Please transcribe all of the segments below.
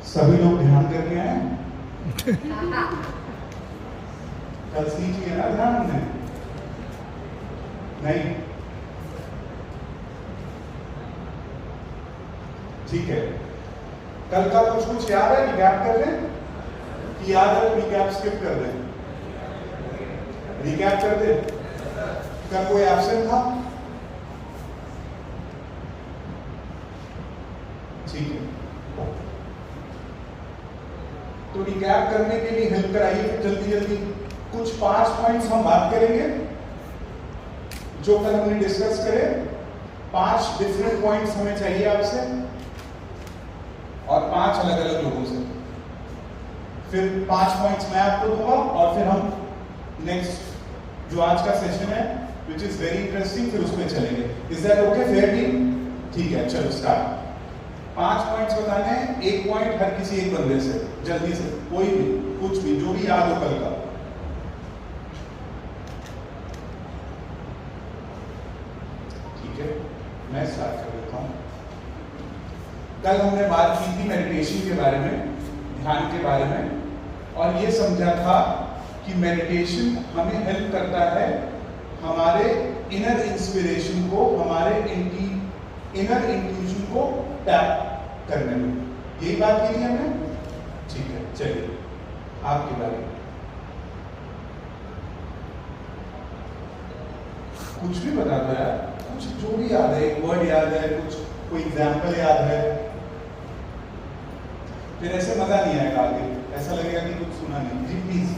सभी लोग ध्यान करके आए? कल सीख लिया ना ध्यान हमने? नहीं? ठीक है, कल का कुछ याद है? रिकैप कर लें कि याद है? रिकैप स्किप कर दें? रिकैप कर दे। कल कोई एब्सेंट था? ठीक है, तो रिकैप करने के लिए हेल्प कराइए फिर जल्दी जल्दी। कुछ 5 पॉइंट्स हम बात करेंगे जो कल हमने डिस्कस करे। 5 डिफरेंट पॉइंट्स हमें चाहिए आपसे और 5 अलग अलग लोगों से। फिर 5 पॉइंट्स मैं आपको दूंगा और फिर हम नेक्स्ट जो आज का सेशन है विच इज वेरी इंटरेस्टिंग फिर उसमें चलेंगे। Is that okay? Fair team? ठीक है, चलो स्टार्ट। 5 पॉइंट्स बताने हैं, 1 पॉइंट हर किसी एक बंदे से, जल्दी से, कोई भी, कुछ भी, जो भी याद हो कल का। ठीक है, मैं स्टार्ट कर देता हूं। कल हमने बात की थी मेडिटेशन के बारे में, ध्यान के बारे में, और ये समझा था कि मेडिटेशन हमें हेल्प करता है हमारे इनर इंस्पिरेशन को, हमारे इनर इंट्यूशन को टैप करने में। यही बात की थी हमने? ठीक है, चलिए आपकी बारी। कुछ भी बता दो यार, कुछ जो भी याद है, एक वर्ड याद है, कुछ कोई एग्जाम्पल याद है, फिर ऐसे मजा नहीं आएगा आगे, ऐसा लगेगा कि कुछ सुना नहीं। जी प्लीज।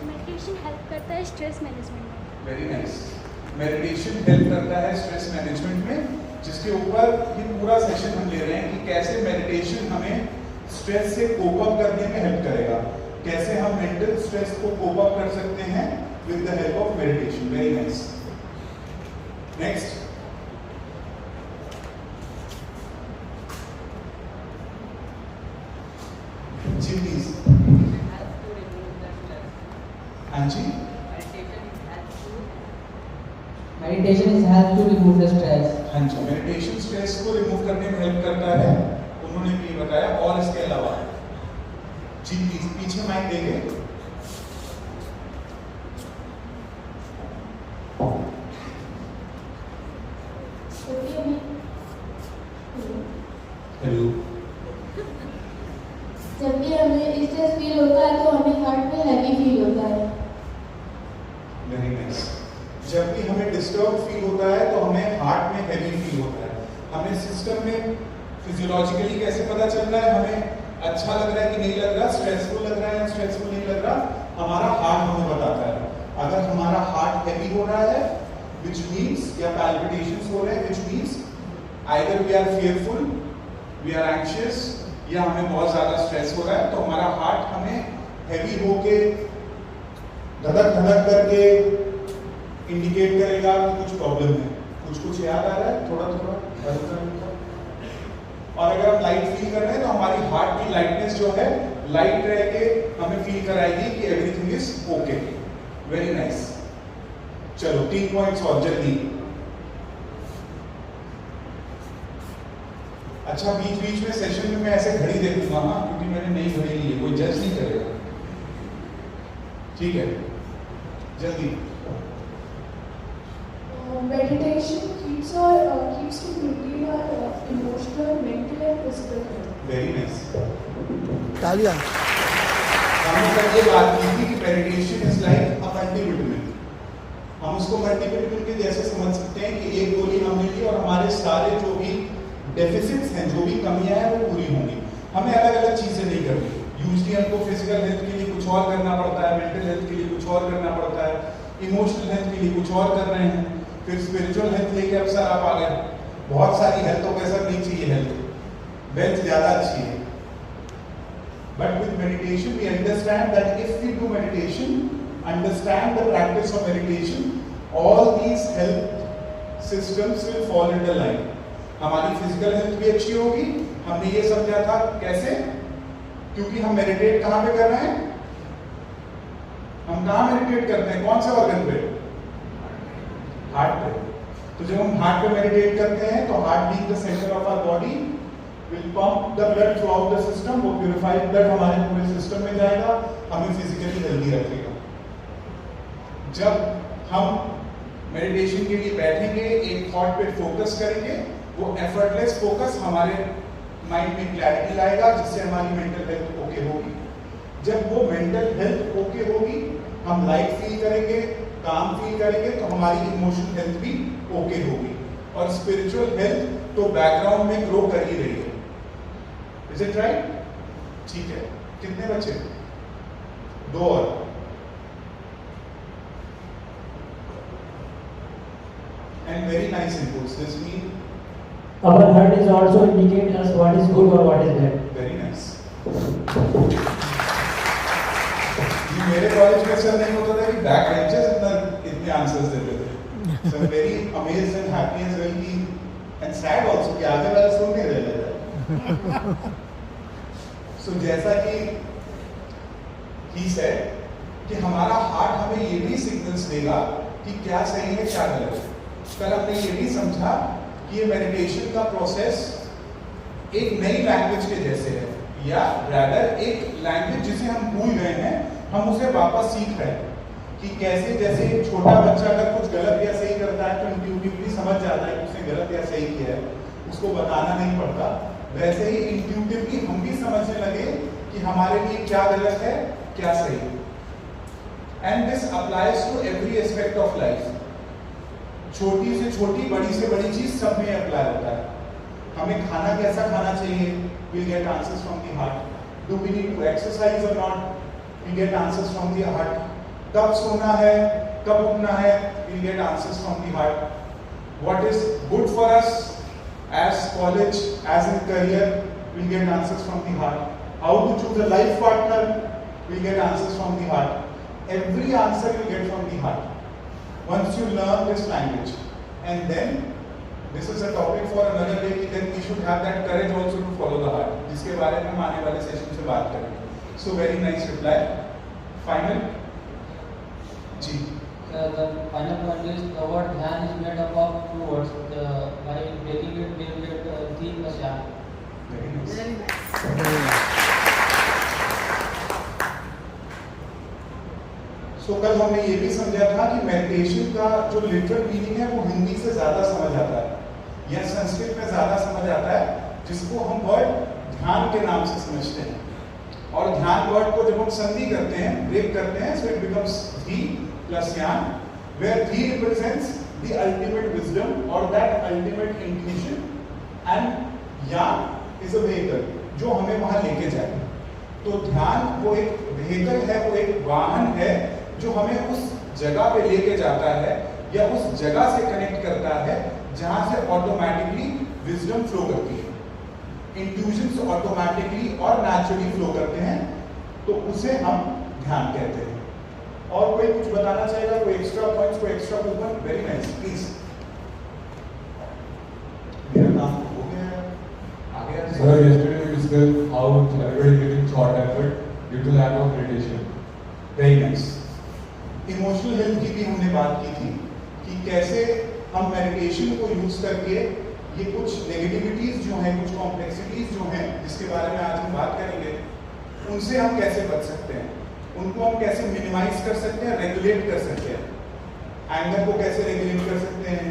मेडिटेशन हेल्प करता है स्ट्रेस मैनेजमेंट में। Very nice. मेडिटेशन हेल्प करता है स्ट्रेस मैनेजमेंट में, जिसके ऊपर ये पूरा सेशन हम ले रहे हैं कि कैसे मेडिटेशन हमें स्ट्रेस से कोप अप करने में हेल्प करेगा, कैसे हम मेंटल स्ट्रेस को कोप अप कर सकते हैं with the help of meditation. Very nice. Next. जी प्लीज। हाँ जी। Meditation is help to remove the stress. हाँ जी, मेडिटेशन स्ट्रेस को रिमूव करने में हेल्प करता है, उन्होंने भी बताया। और इसके अलावा जी प्लीज, पीछे माइक देंगे। हेलो। जब भी हमें स्ट्रेस फील होता है तो हमें हार्ट में हैवी फील होता है। Very nice. जब भी हमें डिस्टर्ब फील होता है तो हमें हार्ट में हैवी फील होता है। हमें सिस्टम में फिजियोलॉजिकली कैसे पता चल रहा है, हमें अच्छा लग रहा है कि नहीं लग रहा, स्ट्रेसफुल लग रहा है या स्ट्रेसफुल नहीं लग रहा, हमारा हार्ट हमें बताता है। अगर हमारा हार्ट हैवी हो रहा है which means या palpitations हो रहे हैं which means either we are fearful, we are anxious, या हमें बहुत ज्यादा स्ट्रेस हो रहा है, तो हमारा हार्ट हमें हैवी होके धड़क धड़क करके इंडिकेट करेगा कि कुछ प्रॉब्लम है। कुछ याद आ रहा है थोड़ा थोड़ा? और अगर हम लाइट फील कर रहे हैं तो हमारी हार्ट की लाइटनेस जो है लाइट रह के हमें फील कराएगी कि everything is okay. Very nice. चलो 3 पॉइंट्स और जल्दी। अच्छा, बीच बीच में सेशन में मैं ऐसे घड़ी देखूंगा, हाँ, क्योंकि मैंने नई घड़ी ली है, कोई जज नहीं करेगा। ठीक है, जल्दी। Meditation keeps to maintain our emotional, mental and physical health. Very nice. तालियां। हमने कल ये बात की थी कि meditation is like a multivitamin. हम उसको मल्टीविटामिन के जैसे समझ सकते हैं कि एक गोली हमने ली और हमारे सारे जो भी डेफिसिट्स हैं, जो भी कमियां हैं, वो पूरी होंगी। हमें अलग अलग चीजें नहीं करनी। यूजली हमको फिजिकल हेल्थ के लिए कुछ और करना पड़ता है, मेंटल हेल्थ के लिए कुछ और करना पड़ता है, इमोशनल हेल्थ के लिए कुछ और कर रहे हैं, फिर स्पिरिचुअल हेल्थ लेके अब सर आप आ गए। बहुत सारी हेल्थों पे सर नहीं चाहिए हेल्थ, वेल्थ ज्यादा अच्छी है। But with meditation we understand that if we do meditation, understand the practice of meditation, all these health systems will fall in the line. हमारी फिजिकल हेल्थ भी अच्छी होगी। हमने ये समझा था कैसे, क्योंकि हम मेडिटेट कहाँ पे कर रहे हैं? हम कहाँ मेडिटेट करते हैं? कौन से ऑर्गन पे? हार्ट पे। तो जब हम हार्ट पे मेडिटेट करते हैं तो heart being the centre of our body, will pump the blood throughout the system, वो purified blood हमारे पूरे सिस्टम में जाएगा, हमें फिजिकली हेल्दी रखेगा। जब हम मेडिटेशन के लिए बैठेंगे, एक थॉट पे फोकस करेंगे, वो एफर्टलेस फोकस हमारे माइंड में क्लैरिटी लाएगा, जिससे हमारी मेंटल हेल्थ ओके होगी। जब वो मेंटल हेल्थ ओके होगी, हम लाइट फील करेंगे, काम फील करेंगे, तो हमारी इमोशनल हेल्थ भी ओके होगी। और स्पिरिचुअल हेल्थ तो बैकग्राउंड में ग्रो कर ही रही है। Is it right? ठीक है, कितने बचे? 2 और। And very nice inputs. This means Our heart is also indicate us what is good or what is bad. very nice. ये मेरे कॉलेज में ऐसा नहीं होता था कि बैक बेंचर्स इतने आंसर्स देते थे। So I'm very amazed and happy as well कि and sad also कि आगे वाला सुन नहीं रहे थे। So जैसा कि he said कि हमारा हार्ट हमें ये भी सिग्नल्स देगा कि क्या सही है क्या गलत है। कल हमने ये भी समझा कि ये मेडिटेशन का प्रोसेस एक नई लैंग्वेज के जैसे है, या रैदर एक लैंग्वेज जिसे हम भूल गए हैं, हम उसे वापस सीख रहे हैं कि कैसे, जैसे एक छोटा बच्चा अगर कुछ गलत या सही करता है तो इंट्यूटिवली समझ जाता है कि उसने गलत या सही किया है, उसको बताना नहीं पड़ता। वैसे ही इंट्यूटिवली हम भी समझने लगे कि हमारे लिए क्या गलत है क्या सही है। And this applies to every aspect of life. छोटी से छोटी, बड़ी से बड़ी चीज सब में अप्लाई होता है। हमें खाना कैसा खाना चाहिए, we'll get answers from the heart. Do we need to exercise or not? We get answers from the heart. कब सोना है, कब उठना है, we'll get answers from the heart. What is good for us as college, as in career, we'll get answers from the heart. How to choose a life partner, we'll get answers from the heart. Every answer you get from the heart. Once you learn this language, and then this is a topic for another day, then we should have that courage also to follow the heart, जिसके बारे में हम आने वाले session से बात करेंगे। So very nice reply. Final? Ji. The final point is the word dhyan is made up of 2 words. By taking it, we will get 3 plus yan. Very nice. So कल हमने ये भी समझा था कि मेडिटेशन का जो लिटरल मीनिंग है वो हिंदी से ज्यादा समझ आता है या संस्कृत में ज्यादा समझ आता है, जिसको हम वर्ड ध्यान के नाम से समझते हैं। और ध्यान वर्ड को जब हम संधि करते हैं, ब्रेक करते हैं, so it becomes धी plus yan, where धी represents the ultimate wisdom or that ultimate intuition, and yan is a vehicle जो हमें वहां लेके जाए। तो ध्यान वो एक vehicle है, वो एक वाहन है जो हमें उस जगह पे लेके जाता है या उस जगह से कनेक्ट करता है जहां से ऑटोमेटिकली विजडम फ्लो करती है, इंट्यूशंस ऑटोमेटिकली और नेचुरली फ्लो करते हैं, तो उसे हम ध्यान कहते हैं। और कोई कुछ बताना चाहेगा, कोई एक्स्ट्रा पॉइंट्स, कोई extra coupon? Very nice, please. मेरा काम हो गया है, आगे Sir, yesterday we discussed how everybody is getting short effort due to lack of meditation. Very nice. Emotional health की भी हमने बात की थी कि कैसे हम मेडिटेशन को यूज करके ये कुछ नेगेटिविटीज जो हैं, कुछ कॉम्प्लेक्सिटीज जो हैं, जिसके बारे में आज हम बात करेंगे, उनसे हम कैसे बच सकते हैं, उनको हम कैसे मिनिमाइज कर सकते हैं, रेगुलेट कर सकते हैं। एंगर को कैसे रेगुलेट कर सकते हैं,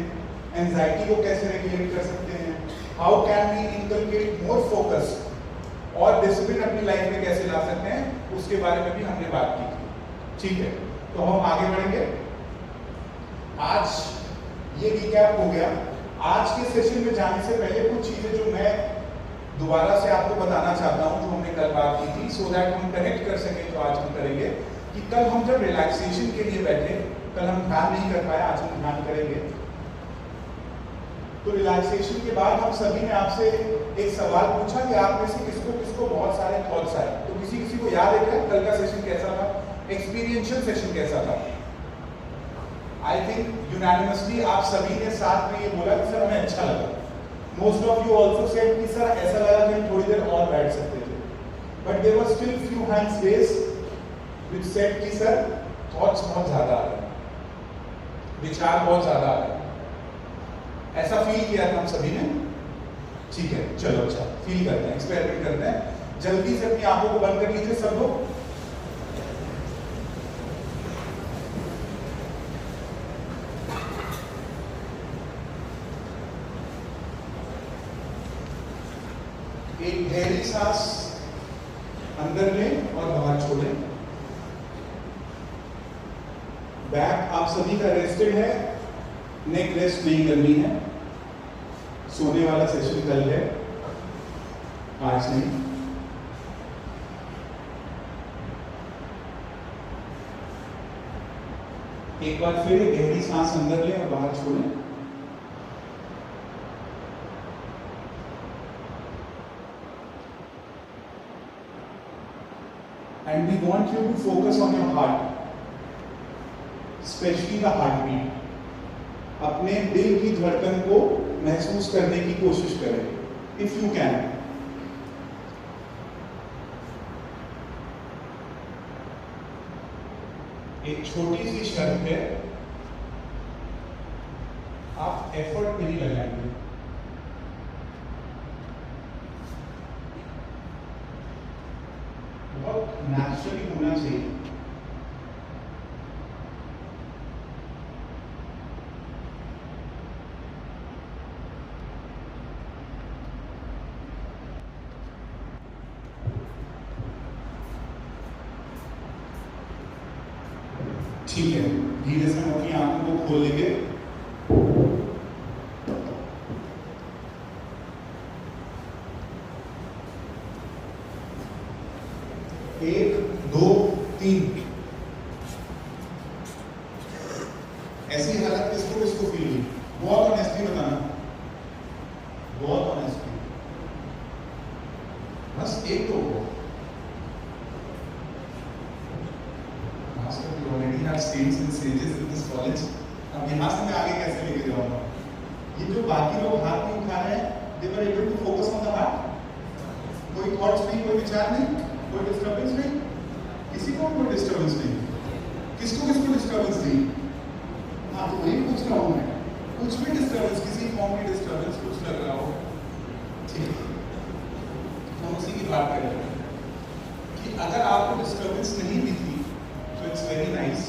एंजाइटी को कैसे रेगुलेट कर सकते हैं, how can we inculcate more focus और डिसिप्लिन अपनी लाइफ में कैसे ला सकते हैं, उसके बारे में भी हमने बात की थी। ठीक है, तो हम आगे बढ़ेंगे। आज ये रिकैप हो गया। आज के सेशन में जाने से पहले कुछ चीजें जो मैं दोबारा से आपको बताना चाहता हूं, जो हमने कल बात की थी, सो दैट हम कनेक्ट कर सकें, तो आज हम करेंगे कि कल हम जब रिलैक्सेशन के लिए बैठे, कल हम ध्यान नहीं कर पाए, आज हम ध्यान करेंगे। तो रिलैक्सेशन के बाद हम सभी ने आपसे एक सवाल पूछा कि आप में से किसको किसको बहुत सारे थॉट्स आए। तो किसी को याद है क्या कल का सेशन कैसा था, एक्सपीरियंशियल सेशन कैसा था? आई थिंक यूनानिमसली आप सभी ने साथ में ये बोला कि सर हमें अच्छा लगा। Most of you also said कि सर ऐसा लगा कि हम थोड़ी देर और बैठ सकते थे, but there were still few hands raised which said कि सर थॉट्स बहुत ज्यादा आ रहे हैं, विचार बहुत ज्यादा आ रहे हैं। ऐसा फील किया था हम सभी ने। ठीक है, चलो अच्छा फील करते हैं, एक्सपेरिमेंट करते हैं। जल्दी से अपनी आंखों को बंद कर लीजिए सब लोग। एक गहरी सांस अंदर लें और बाहर छोड़ें। बैक आप सभी का रेस्टेड है, नेक रेस्ट नहीं करनी है। सोने वाला सेशन कल है, आज नहीं। एक बार फिर गहरी सांस अंदर लें और बाहर छोड़ें। And we want you to focus on your heart, especially the heartbeat. अपने दिल की धड़कन को महसूस करने की कोशिश करें, if you can. एक छोटी सी शर्त है, आप एफर्ट नहीं लगाएंगे। बहुत नेचुरली होना चाहिए। ठीक है, धीरे से हम अपनी आंखों को खोलेंगे। एक, दो, तीन। ऐसी हालत किसको किसको फील हुई? बहुत ऑनेस्टली बताना, बहुत ऑनेस्टली। बस एक तो हो। Already have stage in stages in this college. अब यहाँ से मैं आगे कैसे लेके जाऊंगा? ये जो बाकी लोग हाथ नहीं उठा रहे हैं, they were able to focus on the heart. कोई थॉट्स नहीं, कोई विचार नहीं, कोई डिस्टर्बेंस नहीं, किसी को कोई डिस्टर्बेंस नहीं। किसको किसको डिस्टर्बेंस नहीं? हाँ, तो वही पूछ रहा हूँ मैं। कुछ भी डिस्टर्बेंस, किसी फॉर्म की डिस्टर्बेंस कुछ लग रहा हो, ठीक है, हम उसी की बात कर रहे हैं कि अगर आपको डिस्टर्बेंस नहीं भी थी तो it's very nice.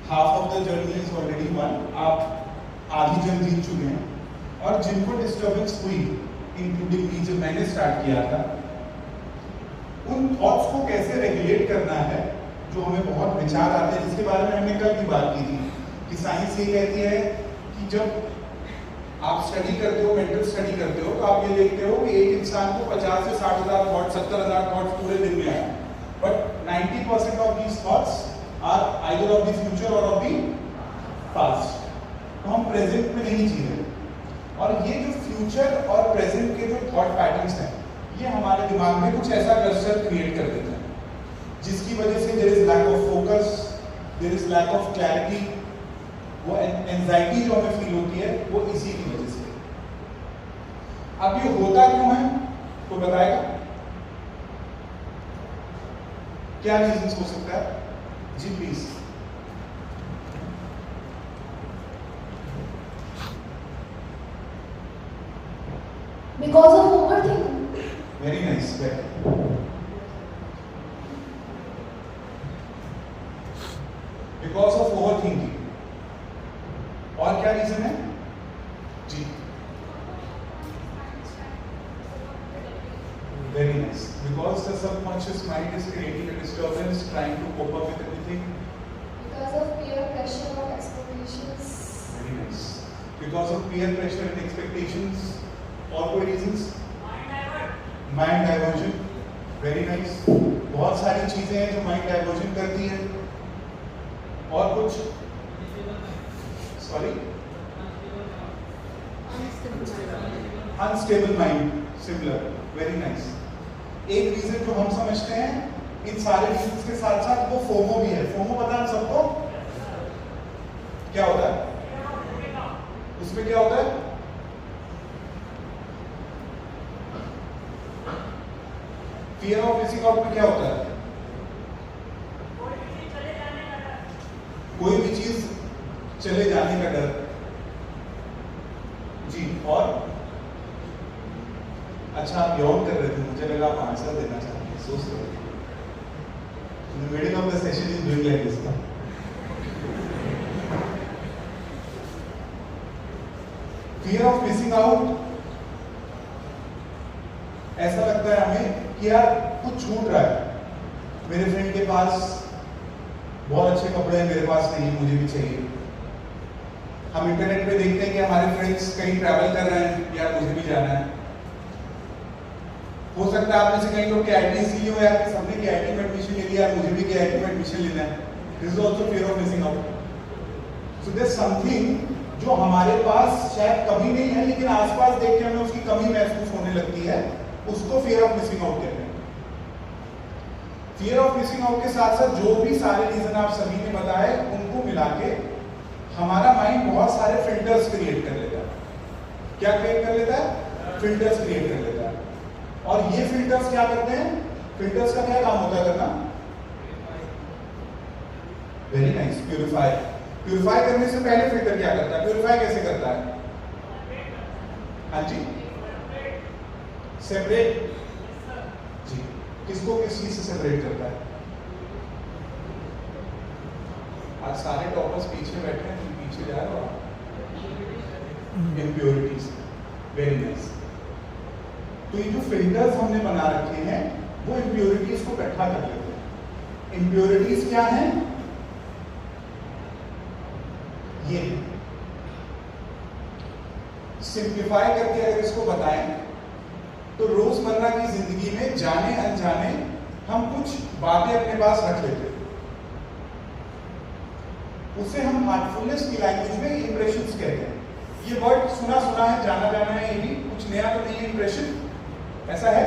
Half of the journey is already one. आप आधी जंग जीत चुके हैं। और जिनको डिस्टर्बेंस हुई, इंक्लूडिंग मी, जब मैंने स्टार्ट किया था, उन थॉट्स को कैसे रेगुलेट करना है जो हमें बहुत विचार आते हैं, जिसके बारे में हमने कल भी बात की थी कि साइंस ये कहती है कि जब आप स्टडी करते हो, मेंटल स्टडी करते हो, तो आप ये देखते हो कि एक इंसान को 50 से 60,000 थॉट्स, 70,000 थॉट्स पूरे दिन में आए, but 90% of these thoughts are either of the future और ऑफ द पास्ट। तो हम प्रेजेंट में नहीं जी रहे। और ये जो फ्यूचर और प्रेजेंट के जो थॉट पैटर्न्स हैं, ये हमारे दिमाग में कुछ ऐसा क्लस्टर क्रिएट कर देते हैं, जिसकी वजह से there is lack of focus, there is lack of clarity. वो एंजाइटी जो हमें फील होती है, वो इसी की वजह से। अब ये होता क्यों है, तो बताएगा क्या रीजन हो सकता है? जी please. Because of overthinking. Very nice. Because of overthinking. और क्या रीजन है? जी। Very nice. Because the subconscious mind is creating a disturbance, trying to cope up with everything. Because of peer pressure or expectations. Very nice. Because of peer pressure and expectations. और कोई reasons? Mind diversion. Very nice. बहुत सारी चीजें हैं जो mind diversion करती है। और कुछ? Sorry, unstable mind, similar. Very nice. एक रीजन जो हम समझते हैं, इन सारे रीजंस के साथ साथ वो फोमो भी है। फोमो पता है सबको? क्या होता है उसमें? क्या होता है? फियर ऑफ मिसिंग आउट में क्या होता है? कोई भी चीज चले जाने का डर। जी। और अच्छा आप यौन कर रहे थे, मुझे लगा आप आंसर देना चाहते हैं, सोच रहे थे। In the middle of the session is doing like this. Fear of missing out. ऐसा लगता है हमें कि यार कुछ छूट रहा है, मेरे फ्रेंड के पास बहुत अच्छे कपड़े हैं, मेरे पास नहीं है, मुझे भी चाहिए। हम इंटरनेट पे देखते हैं कि हमारे फ्रेंड्स कहीं ट्रैवल कर रहे हैं, यार मुझे भी जाना है। हो सकता है आप में से कई लोग KIT ली हो, यार कि सबने KIT में एडमिशन ले लिया, मुझे भी KIT में एडमिशन लेना है। This is also fear of missing out. So there something जो हमारे पास शायद कभी नहीं है, लेकिन आसपास देख के हमें उसकी कमी महसूस होने लगती है, उसको फियर ऑफ मिसिंग आउट कहते हैं। फियर ऑफ मिसिंग आउट के साथ साथ जो भी सारे रीजन आप सभी ने बताए, उनको मिला के हमारा माइंड बहुत सारे फिल्टर्स क्रिएट कर लेता है। क्या क्रिएट कर लेता है? फिल्टर्स क्रिएट कर लेता है। और ये फिल्टर्स क्या करते हैं? फिल्टर्स का क्या काम होता है करना? Very nice, purify. प्यूरिफाई करने से पहले फिल्टर क्या करता है? प्यूरिफाई कैसे करता है? हाँ जी, सेपरेट जी। किसको किस चीज से सेपरेट करता है? आज सारे टॉपर्स पीछे बैठे हैं, तुम पीछे जा रहे हो। Impurities, very nice. तो ये जो फिल्टर्स हमने बना रखे हैं, वो इम्प्योरिटीज को इकट्ठा कर लेते हैं। इम्प्योरिटीज क्या है? ये सिंप्लीफाई करके अगर इसको बताएं तो रोजमर्रा की जिंदगी में जाने अनजाने हम कुछ बातें अपने पास रख लेते हैं, उसे हम हार्टफुलनेस की लैंग्वेज में इंप्रेशंस कहते हैं। ये वर्ड सुना सुना है, जाना जाना है, ये भी कुछ नया तो नहीं है। इंप्रेशन ऐसा है,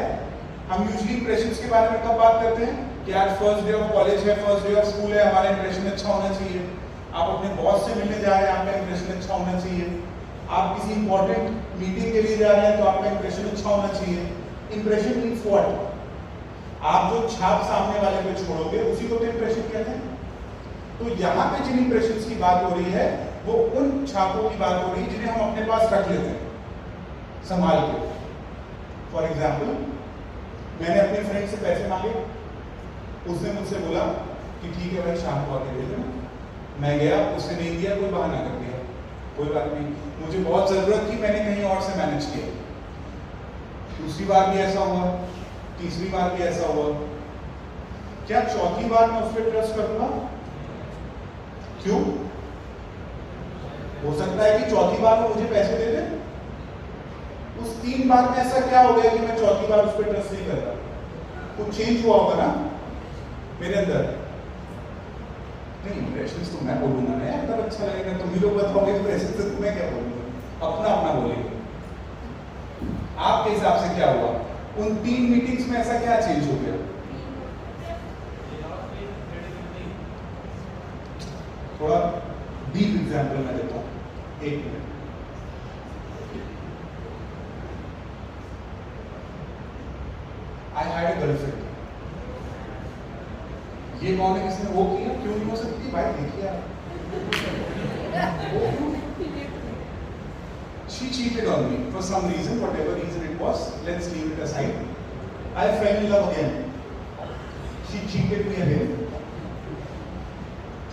हम यूजुअली इंप्रेशंस के बारे में कब बात करते हैं कि आज फर्स्ट डे ऑफ कॉलेज है, फर्स्ट डे ऑफ स्कूल है, हमारा इंप्रेशन अच्छा होना चाहिए। आप अपने बॉस से मिलने जा रहे हैं, आपका इंप्रेशन अच्छा होना चाहिए। आप किसी इंपॉर्टेंट मीटिंग के लिए जा रहे हैं तो आपका इंप्रेशन अच्छा होना चाहिए। Impression means what? आप जो छाप सामने वाले पे छोड़ोगे उसी को तो इंप्रेशन कहते हैं। तो यहाँ पे जिन इंप्रेशंस की बात हो रही है, वो उन छापों की बात हो रही है जिन्हें हम अपने पास रख लेते हैं संभाल के। फॉर एग्जाम्पल, मैंने अपने फ्रेंड से पैसे मांगे, उसने मुझसे बोला कि ठीक है भाई शाम को आके दे देना। मैं गया, उसने नहीं दिया, कोई बहाना कर दिया, कोई बात नहीं, मुझे बहुत जरूरत थी, मैंने कहीं और से मैनेज किया। दूसरी बार भी ऐसा हुआ, तीसरी बार भी ऐसा हुआ। क्या चौथी बार मैं उस पर ट्रस्ट करूंगा? क्यों? हो सकता है कि चौथी बार वो मुझे पैसे दे दे। उस 3 बार में ऐसा क्या हो गया कि मैं चौथी बार उस पर ट्रस्ट नहीं कर रहा? कुछ चेंज हुआ होगा ना मेरे अंदर। नहीं, इंप्रेशंस तो मैं बोलूंगा ना यार, तब अच्छा लगेगा। तुम ही लोग बताओगे इंप्रेशन से, तो मैं क्या बोलूंगा? अपना अपना बोलेंगे। आपके हिसाब से क्या हुआ? उन 3 मीटिंग्स में ऐसा क्या चेंज हो गया? थोड़ा डीप एग्जाम्पल मैं देता हूं, 1 minute. I had a girlfriend. ये कौन है, किसने वो किया? क्यों नहीं हो सकती भाई? देखिए आप, she cheated on me for some reason, whatever reason it was, let's leave it aside. I fell in love again. She cheated me again.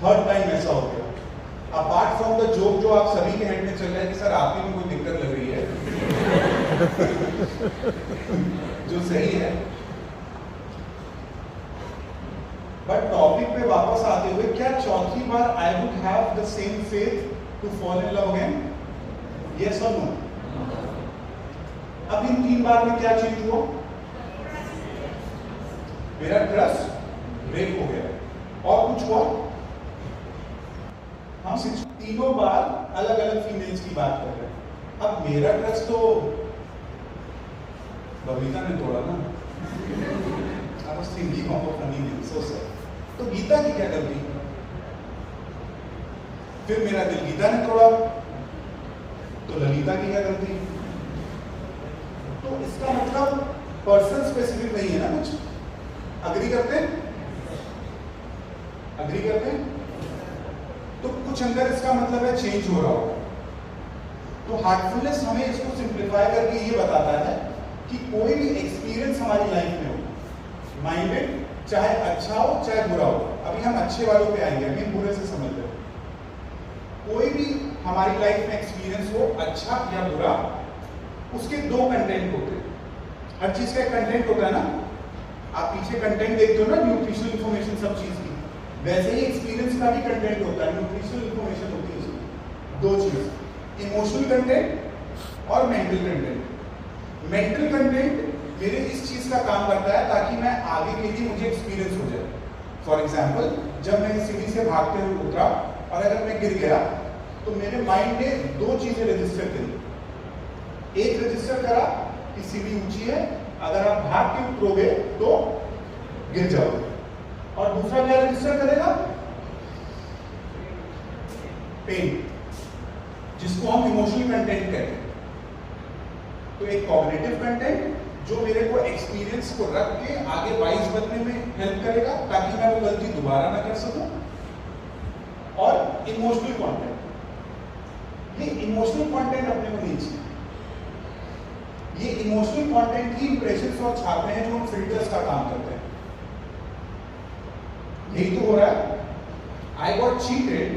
Third time ऐसा हो गया। अपार्ट फ्रॉम द जोक जो आप सभी के हेड में चल रहा है कि सर आप ही में कोई दिक्कत लग रही है जो सही है, बट टॉपिक पे वापस आते हुए, क्या चौथी बार I would have the same faith to fall in love again? Yes or no? अब इन 3 बार में क्या चेंज हुआ? मेरा ट्रस्ट ब्रेक हो गया। और कुछ हुआ? हम तीनों बार अलग अलग फीमेल्स की बात कर रहे हैं। अब मेरा ट्रस्ट तो बबीता ने तोड़ा ना। I was thinking of a funny name, so sad. तो गीता की क्या गलती? फिर मेरा दिल गीता ने तोड़ा, तो ललिता की क्या गलती? तो इसका मतलब पर्सन स्पेसिफिक नहीं है ना कुछ। अग्री करते हैं? अग्री करते हैं? तो कुछ अंदर इसका मतलब है चेंज हो रहा होगा। तो हार्टफुलनेस हमें इसको सिंप्लीफाई करके ये बताता है कि कोई भी एक्सपीरियंस हमारी लाइफ में हो, माइंडेड, चाहे अच्छा हो चाहे बुरा हो। अभी हम अच्छे वालों पे आएंगे, अभी बुरे से समझ लो। कोई भी हमारी लाइफ में एक्सपीरियंस हो, अच्छा या बुरा, उसके दो कंटेंट होते हैं। हर चीज का एक कंटेंट होता है ना। आप पीछे कंटेंट देखते हो ना, न्यूट्रिशनल इंफॉर्मेशन सब चीज की, वैसे ही एक्सपीरियंस का भी कंटेंट होता है, न्यूट्रिशनल इंफॉर्मेशन होती है उसमें। दो चीज, इमोशनल कंटेंट और मेंटल कंटेंट। मेंटल कंटेंट मेरे इस चीज का काम करता है ताकि मैं आगे के लिए मुझे एक्सपीरियंस हो जाए। फॉर एग्जाम्पल, जब मैं सीढ़ी से भागते हुए उतरा और अगर मैं गिर गया तो मेरे माइंड ने दो चीजें रजिस्टर करी। एक रजिस्टर करा कि सीढ़ी ऊंची है, अगर आप भाग के उतरोगे तो गिर जाओगे, और दूसरा क्या रजिस्टर करेगा? पेन, जिसको हम इमोशनल कंटेंट कहते हैं। तो एक कॉग्निटिव कंटेंट जो मेरे को एक्सपीरियंस को रख के आगे वाइज बनने में हेल्प करेगा ताकि मैं वो गलती दोबारा ना कर सकूं, और इमोशनल कंटेंट। ये इमोशनल कंटेंट अपने को नहीं चाहिए। ये इमोशनल कंटेंट की इंप्रेशंस और छापे हैं जो हम फिल्टर्स का काम करते हैं। यही तो हो रहा है। I got cheated,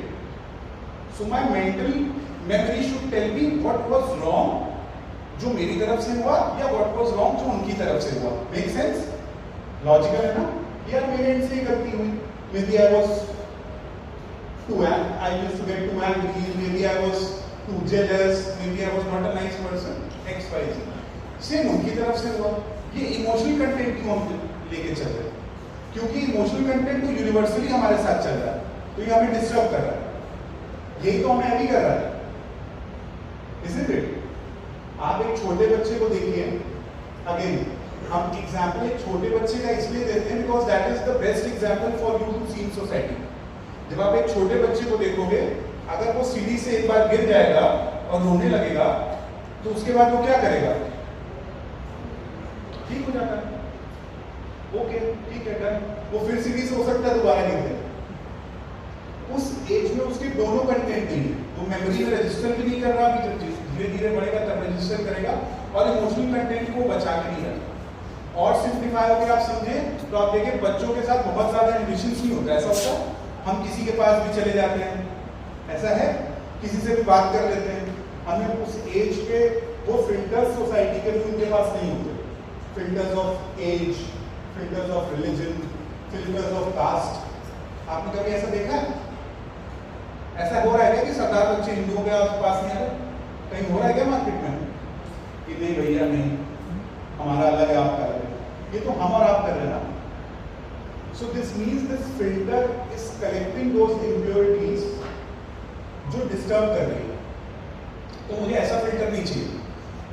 so my mental memory should tell me what was wrong जो मेरी तरफ से हुआ, या व्हाट वाज रॉन्ग जो उनकी तरफ से हुआ। Make sense? लॉजिकल है ना? यार मेरे एंड से ही गलती हुई, maybe I was too I used to get too angry, maybe I was too jealous, maybe I was not a nice person, X, Y, Z. Same उनकी तरफ से हुआ। ये इमोशनल कंटेंट क्यों हम लेके चल रहे हैं? क्योंकि इमोशनल कंटेंट तो यूनिवर्सली हमारे साथ चल रहा है, तो ये हमें डिस्टर्ब कर रहा है। यही तो हमें अभी कर रहा है, isn't it? आप एक छोटे बच्चे को देखिए, अगेन हम एग्जाम्पल एक छोटे बच्चे का इसलिए देते हैं because that is the best example for you to see in society. जब आप एक छोटे बच्चे को देखोगे, अगर वो सीढ़ी से एक बार गिर जाएगा और रोने लगेगा तो उसके बाद वो क्या करेगा? ठीक हो जाता है, ओके ठीक है डन, वो फिर सीढ़ी से हो सकता है दोबारा गिर जाए। उस एज में उसके दोनों कंटेंट नहीं है, वो मेमोरी में रजिस्टर भी नहीं कर रहा, अभी जब धीरे धीरे बढ़ेगा तब रजिस्टर करेगा, और इमोशनल कंटेंट को बचा के नहीं रखा। और सिंप्लीफाई होकर आप समझें तो आप देखिए बच्चों के साथ बहुत ज्यादा इनहिबिशंस नहीं होता। ऐसा होता है हम किसी के पास भी चले जाते हैं, ऐसा है, किसी से भी बात कर लेते हैं, हमें उस एज के वो फिल्टर्स सोसाइटी के भी उनके पास नहीं होते। Filters of age, filters of religion, filters of caste. आपने कभी ऐसा देखा है? ऐसा हो रहा है क्या कि 7 बच्चे हिंदुओं के पास नहीं आ रहे? कहीं हो रहा है क्या मार्केट में कि नहीं भैया नहीं, हमारा अलग है, आपका अलग है? ये तो हम और आप कर रहे हैं ना। So this means this filter is collecting those impurities जो डिस्टर्ब कर रही है। तो मुझे ऐसा फिल्टर नहीं चाहिए,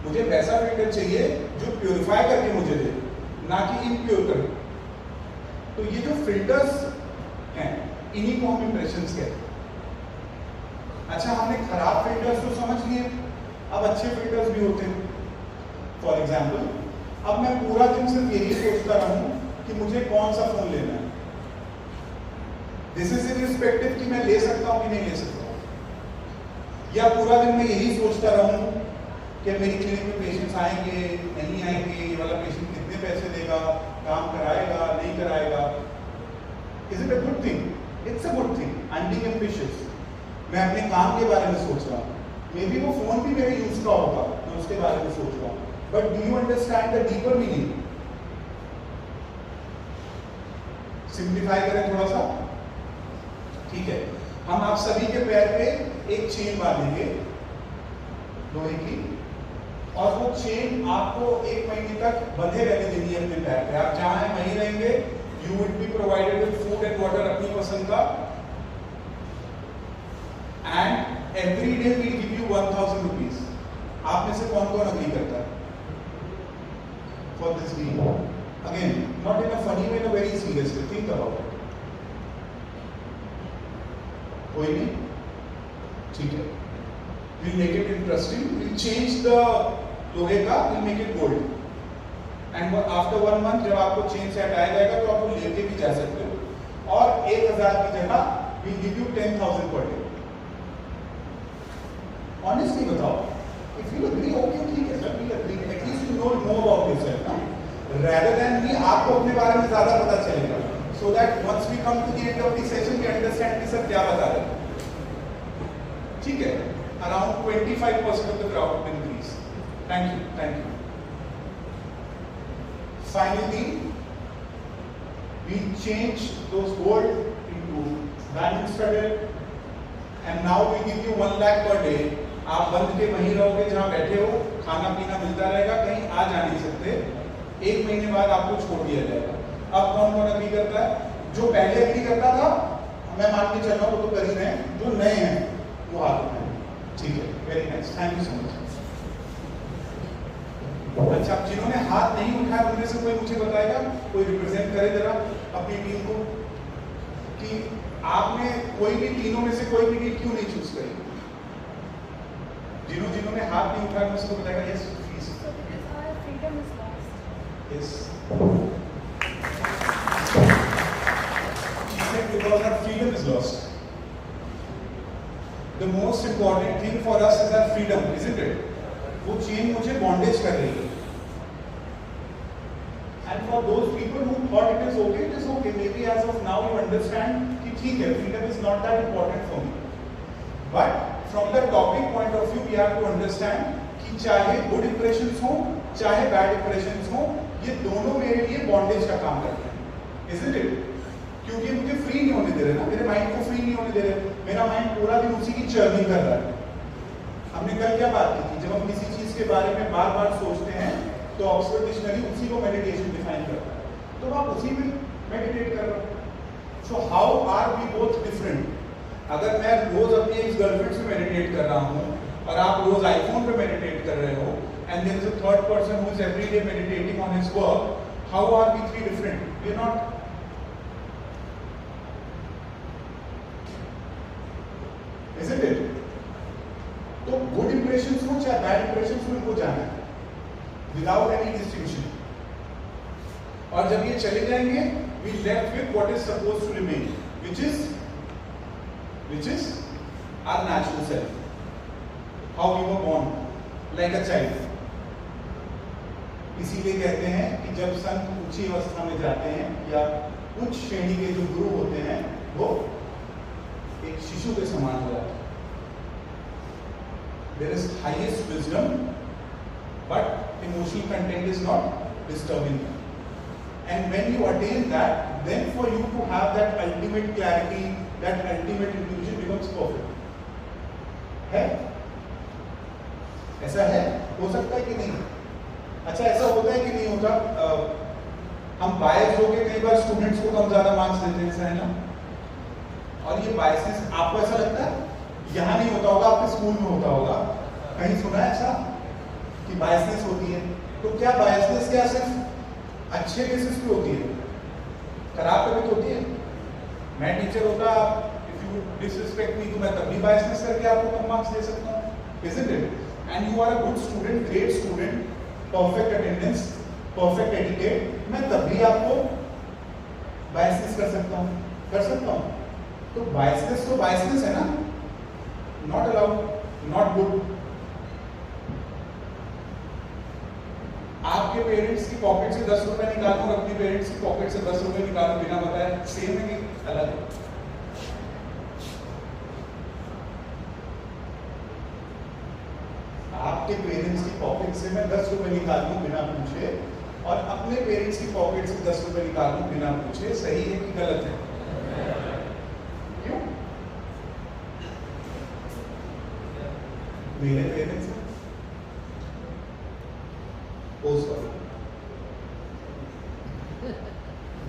मुझे वैसा फिल्टर चाहिए जो प्योरीफाई करके मुझे दे, ना कि इम्प्योर करे। तो ये जो फिल्टर्स हैं इन्हीं को हम इंप्रेशंस कहते हैं। अच्छा, हमने खराब फिल्टर्स तो समझ लिए, अब अच्छे फिल्टर्स भी होते हैं। फॉर एग्जाम्पल, अब मैं पूरा दिन सिर्फ यही सोचता रहूं कि मुझे कौन सा फोन लेना है, दिस इज इररिस्पेक्टिव कि मैं ले सकता हूं कि नहीं ले सकता हूं, या पूरा दिन मैं यही सोचता रहूं कि मेरी क्लिनिक में पेशेंट्स आएंगे नहीं आएंगे, ये वाला पेशेंट कितने पैसे देगा, काम कराएगा नहीं कराएगा। Is it a good thing? It's a good thing. I am being ambitious, मैं अपने काम के बारे में सोच रहा हूँ, मे बी वो फोन भी मेरे यूज का होगा, मैं उसके बारे में सोच रहा हूँ, but do you understand the deeper meaning? Simplify करें थोड़ा सा, ठीक है। हम आप सभी के पैर पे एक चेन बांधेंगे लोहे की, और वो चेन आपको 1 महीने तक बंधे रहने देनी है अपने पैर पे। आप जहां हैं वहीं रहेंगे, you will be provided with food and water अपनी पसंद का, and every day we give you 1000 rupees. आप में से कौन कौन अग्री करता है for this deal? Again, not in a funny way, in a very serious way. Think about it. कोई नहीं? ठीक है। We'll make it interesting. We'll change the लोहे का, we'll make it gold. And after 1 month जब आपको chain set आ जाएगा तो आप लेके भी जा सकते हो, और 1000 की जगह we'll give you 10,000 per day. Honestly बताओ, if you agree, okay, ठीक है sir, we'll agree. At least you don't know about yourself, ना? Rather than me, आपको अपने बारे में ज़्यादा पता चलेगा. So that once we come to the end of the session, we understand कि सर क्या बता रहे हैं. ठीक है? Around 25% of the crowd will increase. Thank you. Thank you. Finally, we change those gold into diamond studded, and now we give you 1 lakh per day. आप बंद के वहीं रहोगे जहाँ बैठे हो, खाना पीना मिलता रहेगा, कहीं आ जा नहीं सकते. 1 महीने बाद आपको छोड़ दिया जाएगा. अब कौन कौन अग्री करता है? जो पहले अग्री करता था, मैं मान के चल रहा हूँ, वो तो कर ही रहे हैं. जो नए हैं वो हाथ उठाएं. ठीक है, very nice, thank you so much. अच्छा, जिन्होंने हाथ नहीं उठाया उनमें से कोई मुझे बताएगा, कोई रिप्रेजेंट करे जरा अपनी टीम को, कि आपने कोई भी तीनों में से कोई भी टीम क्यों नहीं चूज करी? जिन्होंने हाथ नहीं उठाया उनमें से कोई बताएगा? Yes please. So because our freedom is lost. Yes, because our freedom is lost. The most important thing for us is our freedom, isn't it? वो चेन मुझे बॉन्डेज कर रही है. And for those people who thought it is okay. Maybe as of now you understand कि ठीक है, freedom is not that important for me. But from the topic point of view, we have to understand कि चाहे good impressions हो, चाहे bad impressions हो, ये दोनों मेरे लिए बॉन्डेज का काम करते हैं, isn't it? क्योंकि मुझे फ्री नहीं होने दे रहे ना, मेरे माइंड को फ्री नहीं होने दे रहे. मेरा माइंड पूरा दिन उसी की चर्निंग कर रहा है. हमने कल क्या बात की थी? जब हम किसी चीज के बारे में बार बार सोचते हैं तो ऑक्सफोर्ड डिक्शनरी उसी को मेडिटेशन डिफाइन करता है. तो आप उसी में मेडिटेट कर रहे हो. So how are we both different? अगर मैं रोज अपनी एक गर्लफ्रेंड से मेडिटेट कर रहा हूँ और आप रोज आईफोन पे मेडिटेट कर रहे हो, and there is a third person who is everyday meditating on his work, how are we three different? We are not. Isn't it? तो गुड इंप्रेशंस हो चाहे बैड इंप्रेशंस हो, इनको जाना है विदाउट एनी डिस्टिंक्शन. और जब ये चले जाएंगे, we left with what is supposed to remain, which is our natural self, how we were born like a child. इसीलिए कहते हैं कि जब संत ऊंची अवस्था में जाते हैं या उच्च श्रेणी के जो गुरु होते हैं, वो एक शिशु के समान हो जाता है. There is highest wisdom, but emotional content is not disturbing them. And when you attain that, then for you to have that ultimate clarity, that ultimate intuition becomes perfect. है? ऐसा है? हो सकता है कि नहीं? अच्छा, ऐसा होता है कि नहीं होता? हम बायस होके कई बार स्टूडेंट्स को कम ज्यादा मार्क्स देते हैं, ऐसा है ना? और ये बायसेस आपको ऐसा लगता है? यहाँ नहीं होता होगा, आपके स्कूल में होता होगा. कहीं सुना है ऐसा कि बायसनेस होती है? तो क्या बायसनेस क्या सिर्फ अच्छे केसेस पे होती है? खराब पे भी तो होती है. मैं टीचर होता, इफ यू डिसरिस्पेक्ट मी, तो मैं तब भी बायसनेस करके आपको कम मार्क्स दे सकता हूँ, isn't it? And you are a good student, great student, perfect attendance, perfect etiquette, मैं तब भी आपको बायसनेस कर सकता हूँ. तो बायसनेस है ना, not allowed, not good. आपके पेरेंट्स की पॉकेट से 10 रुपए निकालो और अपनी पेरेंट्स की पॉकेट से 10 रुपए निकालो बिना बताए, सेम है कि अलग है? आपके पेरेंट्स की पॉकेट से मैं 10 रुपए निकाल दूं बिना पूछे, और अपने पेरेंट्स की पॉकेट से 10 रुपए निकाल दूं बिना पूछे, सही है कि गलत है? क्यों? मेरे पेरेंट्स हैं,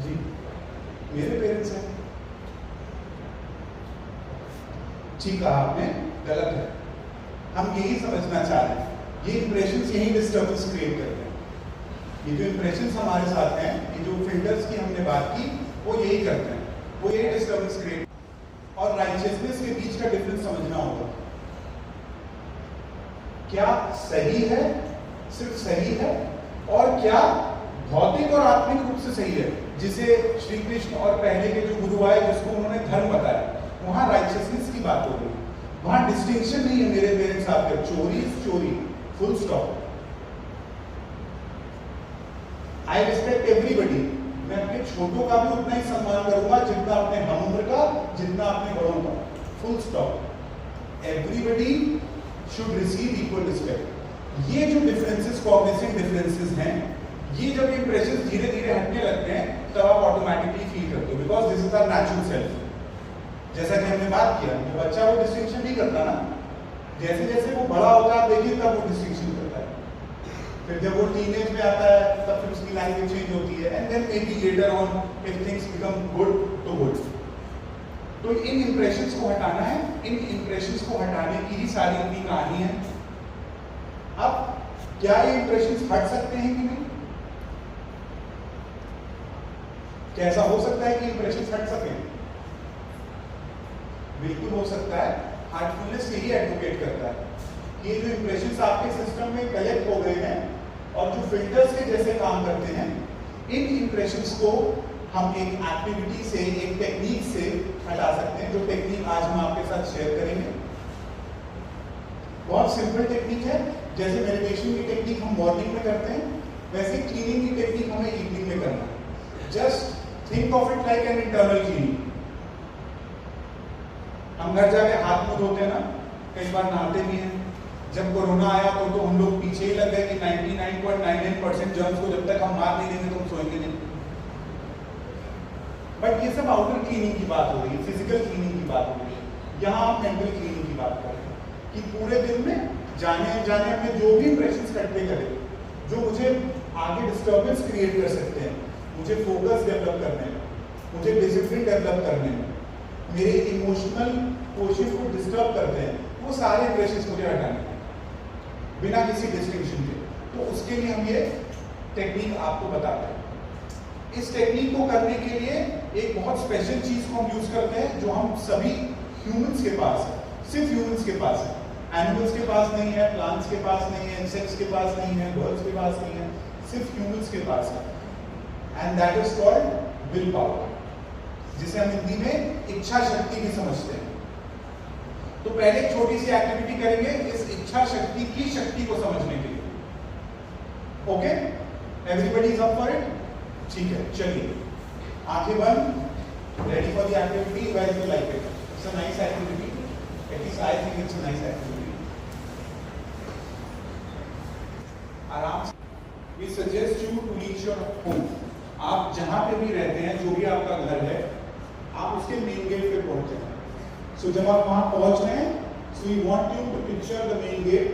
जी मेरे पेरेंट्स हैं. ठीक कहा आपने, गलत है. हम यही समझना चाह रहे हैं. ये इंप्रेशंस यही डिस्टर्बेंस क्रिएट करते हैं. ये जो इंप्रेशंस हमारे साथ हैं, ये जो फिल्टर्स की हमने बात की, वो यही करते हैं, वो यही डिस्टर्बेंस क्रिएट. और राइचियसनेस के बीच का डिफरेंस समझना होगा. क्या सही है, सिर्फ सही है, और क्या भौतिक और आत्मिक रूप से सही है, जिसे श्री कृष्ण और पहले के जो गुरु आए जिसको उन्होंने धर्म बताया, वहां राइचियसनेस की बात हो गई. वहां डिस्टिंक्शन नहीं है मेरे पेरेंट्स आपके, चोरी इज चोरी, full stop. I respect everybody. मैं अपने छोटों का भी उतना ही सम्मान करूंगा जितना अपने हमउम्र का, जितना अपने बड़ों का। Full stop. Everybody should receive equal respect. ये जो डिफरेंसेस, कॉग्निटिव डिफरेंसेस हैं, ये जब इंप्रेशंस धीरे धीरे हटने लगते हैं तब आप ऑटोमेटिकली फील करते हो, because this is our natural self. जैसा कि हमने बात किया, जो बच्चा वो डिस्टिंक्शन नहीं करता ना, जैसे जैसे वो बड़ा होता है देखिए तब वो डिस्टिंक्शन करता है। फिर जब वो टीनेज में आता है तब फिर उसकी लैंग्वेज चेंज होती है, and then may be later on if things become good तो गुड। तो इन इंप्रेशंस को हटाना है, इन इंप्रेशंस को हटाने की ही सारी अपनी कहानी है। अब क्या ये इंप्रेशंस हट सकते हैं कि नहीं? कैसा हो सकता है कि इंप्रेशंस हट सके? बिल्कुल हो सकता है। हार्टफुलनेस यही एडवोकेट करता है कि ये जो इंप्रेशंस आपके सिस्टम में कलेक्ट हो गए हैं और जो फिल्टर्स के जैसे काम करते हैं, इन इंप्रेशंस को हम एक एक्टिविटी से, एक टेक्निक से हटा सकते हैं, जो टेक्निक आज हम आपके साथ शेयर करेंगे। बहुत सिंपल टेक्निक है। जैसे मेडिटेशन की टेक्निक हम मॉर्निंग में करते हैं, वैसे क्लीनिंग की टेक्निक हमें इवनिंग में करना है। Just think of it like an internal cleaning. हम घर जाके हाथ मुंह धोते हैं ना, कई बार नहाते भी हैं। जब कोरोना आया तो हम लोग पीछे ही लग गए कि 99.99% जर्म्स को जब तक हम मार नहीं देंगे तो हम सोएंगे नहीं। बट ये सब आउटर क्लीनिंग की बात हो रही है, फिजिकल क्लीनिंग की बात हो रही है। यहाँ हम मेंटल क्लीनिंग की बात कर रहे हैं कि पूरे दिन में जाने अनजाने अपने जो भी इंप्रेशंस इकट्ठे करें, जो मुझे आगे डिस्टर्बेंस क्रिएट कर सकते हैं, मुझे फोकस डेवलप करने में, मुझे डिसिप्लिन डेवलप करने में, मेरे इमोशनल कोशिश को डिस्टर्ब करते हैं, वो सारे इंप्रेशंस मुझे हटाने हैं बिना किसी डिस्टिंक्शन के। तो उसके लिए हम ये टेक्निक आपको बताते हैं। इस टेक्निक को करने के लिए एक बहुत स्पेशल चीज को हम यूज करते हैं, जो हम सभी ह्यूमंस के पास है, सिर्फ ह्यूमंस के पास है। एनिमल्स के पास नहीं है, प्लांट्स के पास नहीं है, इंसेक्ट्स के पास नहीं है, बर्ड्स के पास नहीं है, सिर्फ ह्यूमंस के पास है। And that is called will power, जिसे हम हिंदी में इच्छा शक्ति भी समझते हैं। तो पहले एक छोटी सी एक्टिविटी करेंगे इस इच्छा शक्ति की शक्ति को समझने के लिए। Okay, everybody is up for it? ठीक है, चलिए आंखें बंद, ready for the activity. Were you like it? It's a nice activity, at least I think it's a nice activity. आराम से, we suggest you to reach your home. आप जहां पे भी रहते हैं, जो भी आपका घर है, आप उसके मेन गेट पे पहुंच जाए। सो जब आप वहां पहुंच रहे हैं, so we want you to picture the main gate,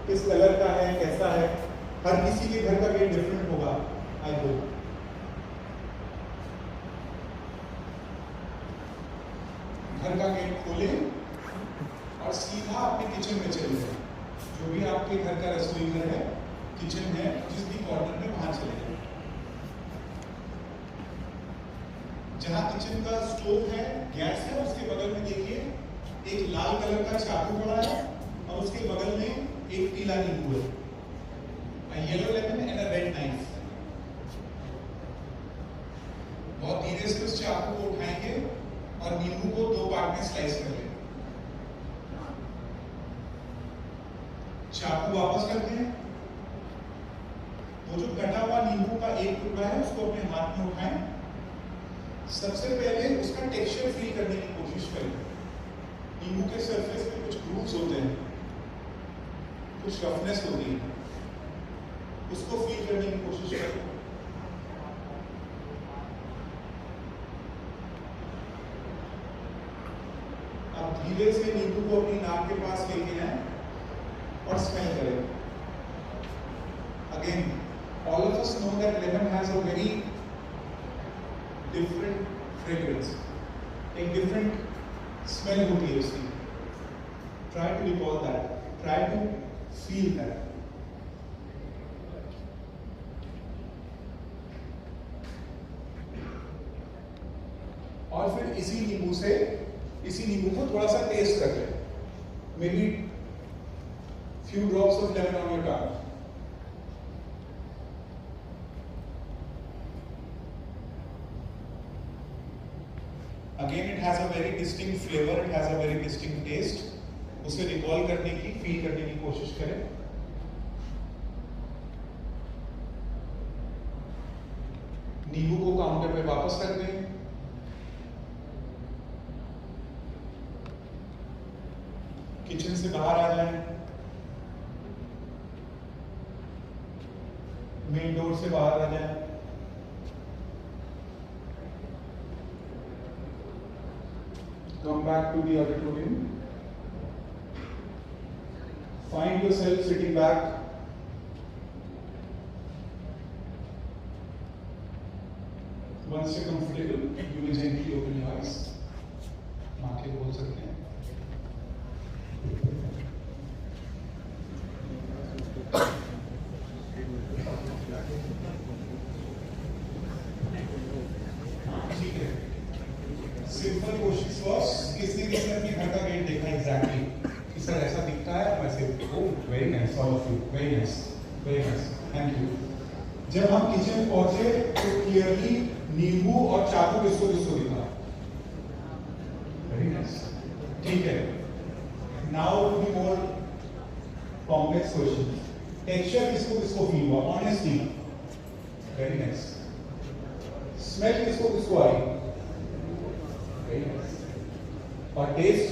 किस कलर का है, कैसा है। हर किसी के घर का गेट डिफरेंट होगा, आई होप। घर का गेट खोलें और सीधा अपने किचन में चले जाएं। जो भी आपके घर का रसोई घर है, किचन है, जिस भी कॉर्नर में वहां चले जाएं। जहां किचन का स्टोव है, गैस है, उसके बगल में देखिए एक लाल कलर का चाकू पड़ा है और उसके बगल में एक पीला नींबू है, a yellow lemon and a red knife। बहुत धीरे से उस चाकू को उठाएंगे और नींबू को 2 पार्ट में स्लाइस कर लेंगे। चाकू वापस करते हैं। वो जो कटा हुआ नींबू का एक टुकड़ा है, उसको अपने हाथ में उठाएं। सबसे पहले उसका टेक्सचर फील करने की कोशिश करें। नींबू के सरफेस पे कुछ ग्रूव्स होते हैं, कुछ रफनेस होती है, उसको फील करने की कोशिश करें। अब धीरे से नींबू को अपनी नाक के पास लेके आए और स्मेल करें। Again, all of us know that lemon has a very different fragrance, एक different smell होती है उसकी। Try to recall that, try to feel that. और फिर इसी नींबू को थोड़ा सा टेस्ट कर लें। Maybe few drops of lemon on your tongue. Again, it has a very distinct flavor, it has a very distinct taste. उसे रिकॉल करने की, फील करने की कोशिश करें। नींबू को काउंटर पे वापस रख दें। किचन से बाहर आ जाएं, मेन डोर से बाहर आ जाएं। Come back to the auditorium. Find yourself sitting back. Once you're comfortable, you will gently open your eyes. आंखें खोल सकते हैं। ठीक है। सिंपल क्वेश्चन फर्स्ट, किसने किसने अपने घर का गेट देखा एग्जैक्टली? कि सर ऐसा दिखता है वैसे। Oh very nice, all of you, very nice, very nice, thank you. जब हम किचन पहुंचे तो क्लियरली नींबू और चाकू किसको किसको दिखा? वेरी नाइस, ठीक है। Now to be more complex question, texture किसको किसको फील हुआ? Honestly, very nice. स्मेल किसको किसको आई? और taste?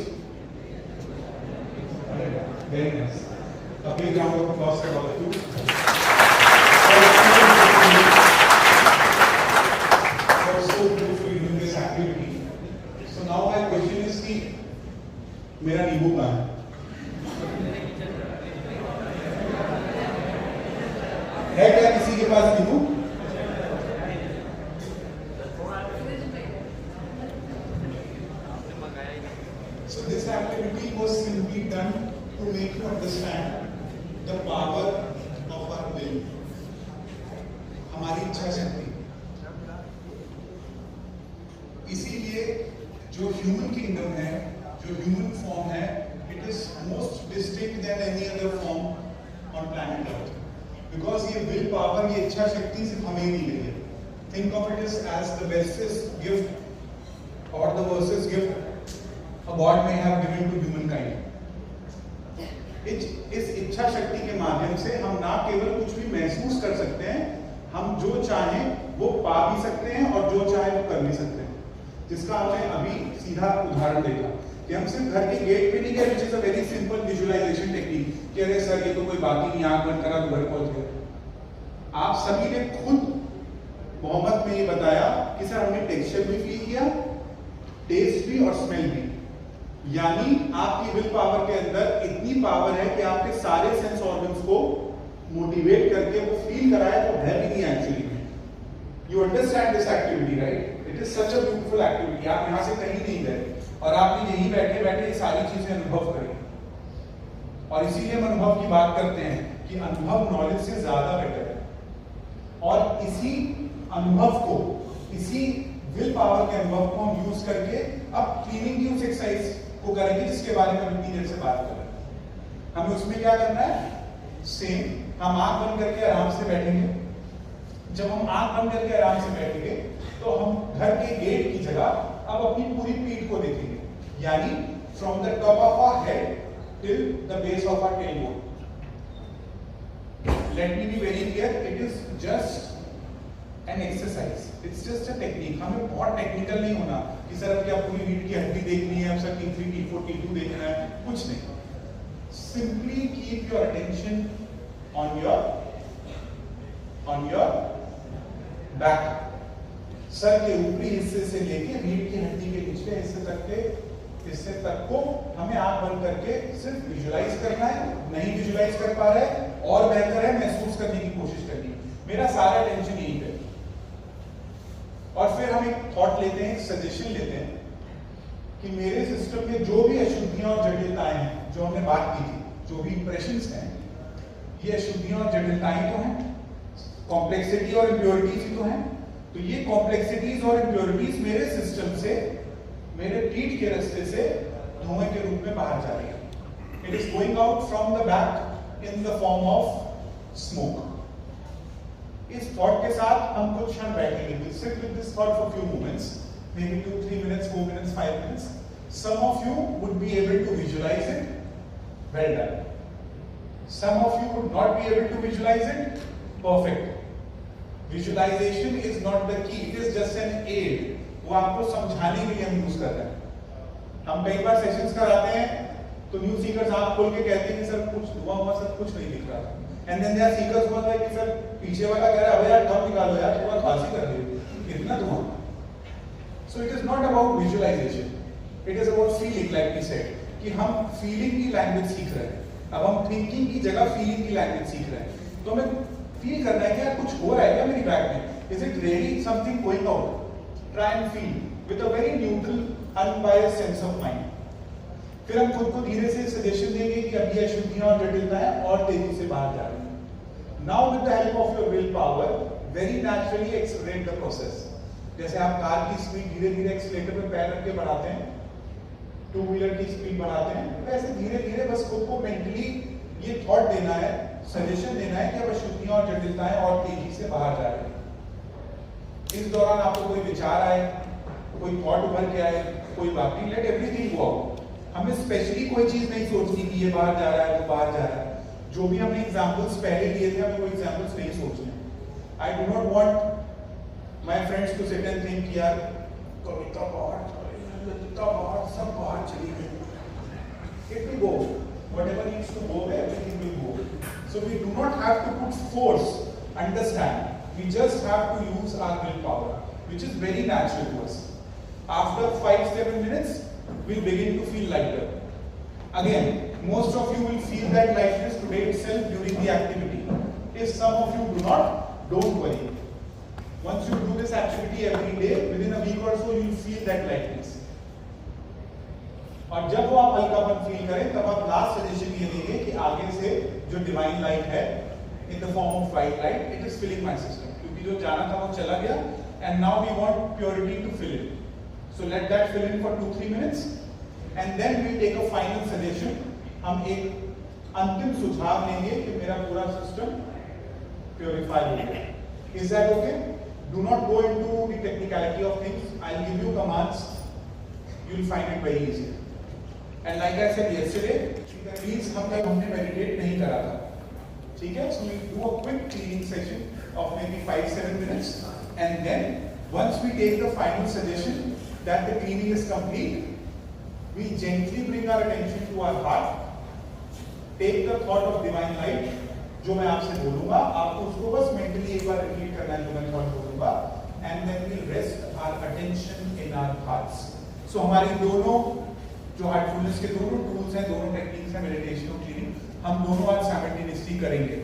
Very nice. A big round of applause for all of you. For so beautifully doing this activity. So now my question is कि मेरा नींबू कहाँ है? है क्या किसी के पास नींबू? So this activity was simply done to make you understand the power of our will. हमारी इच्छा शक्ति। इसीलिए जो ह्यूमन किंगडम है, जो ह्यूमन फॉर्म है, it is most distinct then any other form on planet earth. Because ये will power, ये इच्छा शक्ति सिर्फ हमें ही मिली है। Think of it as the bestest gift or the worstest gift a God may have given to humankind. इस इच्छा शक्ति के माध्यम से हम ना केवल कुछ भी महसूस कर सकते हैं, हम जो चाहें वो पा भी सकते हैं और जो चाहे वो कर भी सकते हैं। जिसका हमने अभी सीधा उदाहरण देखा कि हम सिर्फ घर के गेट पे नहीं गए, which is a very simple visualization technique कि अरे सर ये तो कोई बाकी नहीं, आंख बंद करा तो घर पहुंच गए। आप सभी ने खुद मोहम्मद में ये बताया कि सर हमने टेक्सचर भी फील किया, टेस्ट भी और स्मेल भी। यानी आपकी विल पावर के अंदर इतनी पावर है कि आपके सारे सेंस ऑर्गन्स को मोटिवेट करके वो फील कराए तो है भी नहीं एक्चुअली में। You understand this activity right? It is such a beautiful activity. आप यहां से कहीं नहीं गए और आपने यहीं बैठे बैठे ये सारी चीजें अनुभव करी। और इसीलिए हम अनुभव की बात करते हैं कि अनुभव नॉलेज से ज्यादा बेटर है। और इसी अनुभव को, इसी विल पावर के अनुभव को हम यूज करके अब क्लीनिंग की उस एक्सरसाइज को करेंगे जिसके बारे में इतनी देर से बात कर रहे हैं। हमें उसमें क्या करना है? सेम, हम आंख बंद करके आराम से बैठेंगे। जब हम आंख बंद करके आराम से बैठेंगे तो हम घर के गेट की जगह अब अपनी पूरी पीठ को देखेंगे, यानी from the top of our head till the base of our tailbone. Let me be very clear, it is just an exercise, it's just a technique. हमें बहुत टेक्निकल नहीं होना कि सर अब क्या पूरी रीढ़ की हड्डी देखनी है, अब सर T3, T4, T2 देखना है, कुछ नहीं। Simply keep your attention on your back. Sir के ऊपरी हिस्से से लेके रीढ़ की हड्डी के निचले हिस्से तक को हमें आंख बंद करके सिर्फ विजुलाइज करना है। नहीं विजुलाइज कर पा रहे और बेहतर है महसूस करने की कोशिश करनी है। मेरा सारा टेंशन यही है। और फिर हम एक थॉट लेते हैं, सजेशन लेते हैं कि मेरे सिस्टम में जो भी अशुद्धियां और जटिलताएं हैं, जो हमने बात की थी, जो भी इंप्रेशंस हैं, ये अशुद्धियां और जटिलताएं तो हैं, कॉम्प्लेक्सिटी और इम्प्योरिटीज ही तो हैं। तो ये कॉम्प्लेक्सिटीज और इम्प्योरिटीज मेरे सिस्टम से, मेरे पीठ के रास्ते से धुएं के रूप में बाहर जा रही है। It is going out from the back in the form of smoke. इस थॉट के साथ हम कुछ क्षण बैठेंगे। We'll sit with this thought for a few moments, maybe 2, 3 minutes, 4 minutes, 5 minutes. Some of you would be able to visualize it. Well done. Some of you would not be able to visualize it. Perfect. Visualization is not the key, it is just an aid. वो आपको समझाने के लिए हम use कर रहे हैं। हम कई बार सेशंस कराते हैं तो न्यू सीकर्स आंख खोल के कहते हैं कि सर कुछ धुआं हुआ, सर कुछ नहीं दिख रहा। एंड देन देयर सीकर्स बोल रहे हैं कि सर पीछे वाला कह रहा है अबे यार कब निकालो यार, थोड़ा खांसी कर रही है, इतना धुआं। So it is not about visualization, it is about feeling, like we said कि हम फीलिंग की लैंग्वेज सीख रहे हैं। अब हम थिंकिंग की जगह फीलिंग की लैंग्वेज सीख रहे हैं। तो हमें फील करना है कि यार कुछ हो रहा है क्या मेरी बैक में, is it really something going out. Try and feel with a very neutral unbiased sense of mind. फिर हम खुद को धीरे से सजेशन देंगे कि अब ये अशुद्धियां और जटिलताएं और तेजी से बाहर जा रही हैं। Now with the help of your will power very naturally accelerate the process. जैसे आप कार की स्पीड धीरे धीरे एक्सीलरेटर पे पैर रख के बढ़ाते हैं, टू व्हीलर की स्पीड बढ़ाते हैं, वैसे धीरे धीरे बस खुद को मेंटली ये थॉट देना है, सजेशन देना है कि अब अशुद्धियां और जटिलताएं और तेजी से बाहर जा रही हैं। इस दौरान आपको कोई विचार आए, कोई थॉट उभर के आए, कोई बात नहीं, लेट एवरीथिंग गो आउट। हमें स्पेशली कोई चीज नहीं सोचनी कि ये बाहर जा रहा है, वो बाहर जा रहा है। जो भी हमने एग्जांपल्स पहले लिए थे, हमें वो एग्जांपल्स नहीं सोचने। I do not want my friends to sit and think यार कविता बाहर, ललिता बाहर, सब बाहर चली गई। It will go, whatever needs to go, everything will go. So we do not have to put force, understand. We just have to use our willpower, which is very natural to us. After 5-7 minutes, we'll begin to feel lighter. Again, most of you will feel that lightness today itself during the activity. If some of you do not, don't worry. Once you do this activity every day, within a week or so, you'll feel that lightness. और जब वो आप हल्कापन feel करें, तब आप last suggestion ये देंगे कि आगे से जो डिवाइन लाइट है in the form of white light, it is filling my system. क्योंकि जो जाना था वो चला गया, and now we want purity to fill it. So let that fill in for 2-3 minutes and then we take a final suggestion. हम एक अंतिम सुझाव लेंगे कि मेरा पूरा सिस्टम प्योरीफाई हो गया। Is that okay? Do not go into the technicality of things. I will give you commands, you will find it very easy. And like I said yesterday, please हमने meditate नहीं करा था, ठीक है? So we do a quick cleaning session of maybe 5-7 minutes, and then once we take the final suggestion that the cleaning is complete, we gently bring our attention to our heart, take the thought of divine light, जो मैं आपसे बोलूँगा, आपको उसको बस mentally एक बार repeat करना है जो मैं thought बोलूँगा, and then we rest our attention in our hearts. So हमारी दोनों जो हार्टफुलनेस के दोनों टूल्स हैं, दोनों टेक्निक्स हैं, मेडिटेशन और क्लीनिंग, हम दोनों आज साइमल्टेनियसली करेंगे।